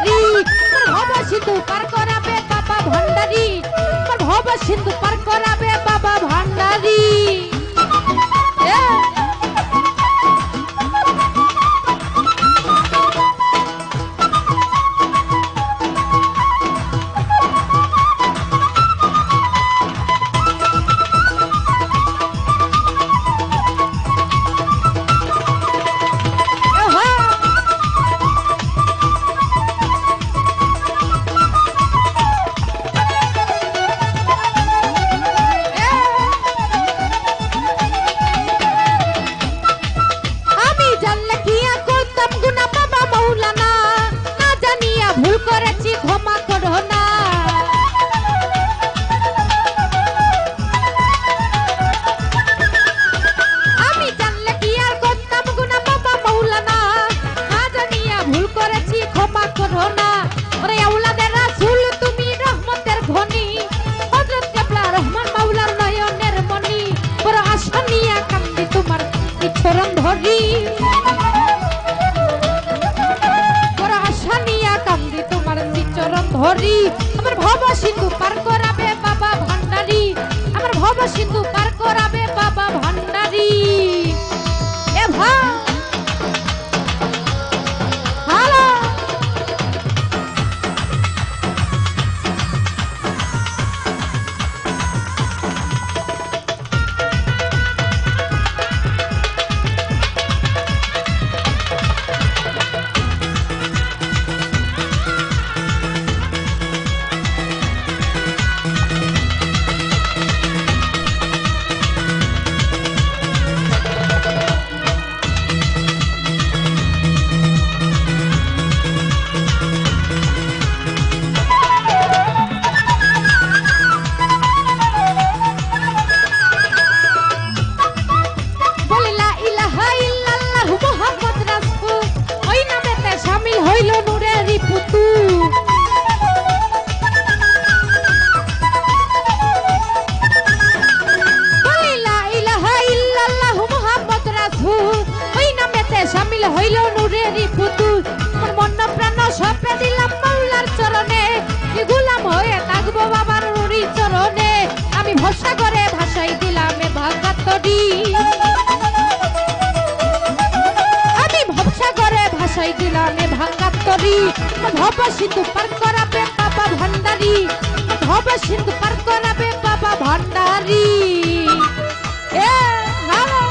ভান্ডারি ভব সিন্ধু পার করাবে বাবা ভান্ডারি ভব সিন্ধু পার করাবে বাবা ভান্ডারি চরণ ধরি আশা নিয়া কান্দি তোমার চরণ ধরি আমার ভব সিন্ধু পার করাবে বাবা ভান্ডারি আমার ভব সিন্ধু পার করাবে বাবা ভান্ডারি এ ভাই হইল নুরেরি পুতুল মোর মন প্রাণ সপে দিলাম মাওলার চরণে গোলাম হয়ে থাকবো বাবার নুরি চরণে আমি ভরসা করে ভাষাই দিলাম এ ভাগাতরি আমি ভরসা করে ভাষাই দিলাম এ ভাগাতরি ভব সিন্ধু পার করাবে বাবা ভান্ডারি ভব সিন্ধু পার করাবে বাবা ভান্ডারি এ ভালো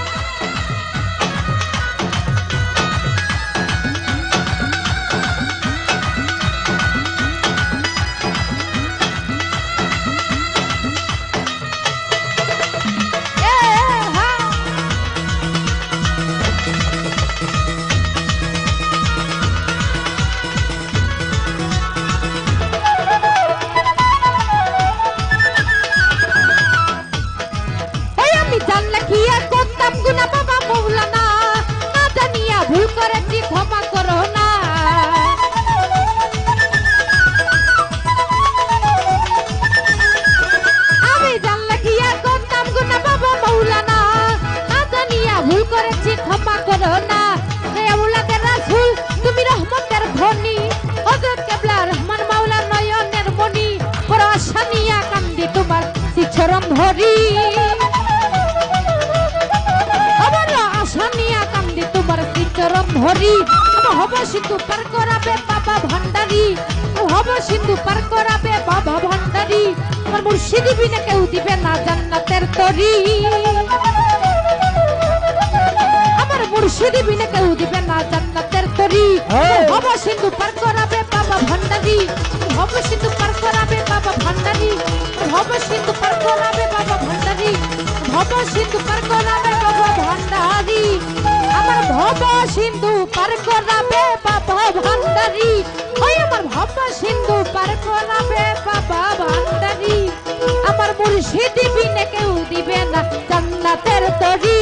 চরণ ধরি আমার আশা নিয়া কান্দি তোমার চরণ ধরি হব সিন্ধু পার করাবে বাবা ভান্ডারি হব সিন্ধু পার করাবে বাবা ভান্ডারি আমার মুর্শিদি বিনে কেউ দিবে না জান্নাতের তরি আমার মুর্শিদি বিনে কেউ দিবে না জান্নাতের তরি হব সিন্ধু পার করাবে বাবা ভান্ডারি হব সিন্ধু পার করাবে বাবা ভান্ডারি ভব সিন্ধু পার করাবে বাবা ভান্ডারি ভব সিন্ধু পার করাবে বাবা ভান্ডারি আমার ভব সিন্ধু পার করাবে বাবা ভান্ডারি ওই আমার ভব সিন্ধু পার করাবে বাবা ভান্ডারি আমার মুর্শিদি বিনে কেউ দিবে না জান্নাতের তরি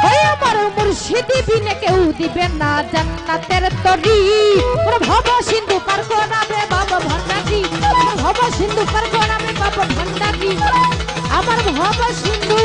ওই আমার মুর্শিদি বিনে কেউ দিবে না জান্নাতের তরি ভব সিন্ধু পার করাবে বাবা ভান্ডারি ভব সিন্ধু পার করাবে বাবা ভান্ডারি আমার ভব সিন্ধু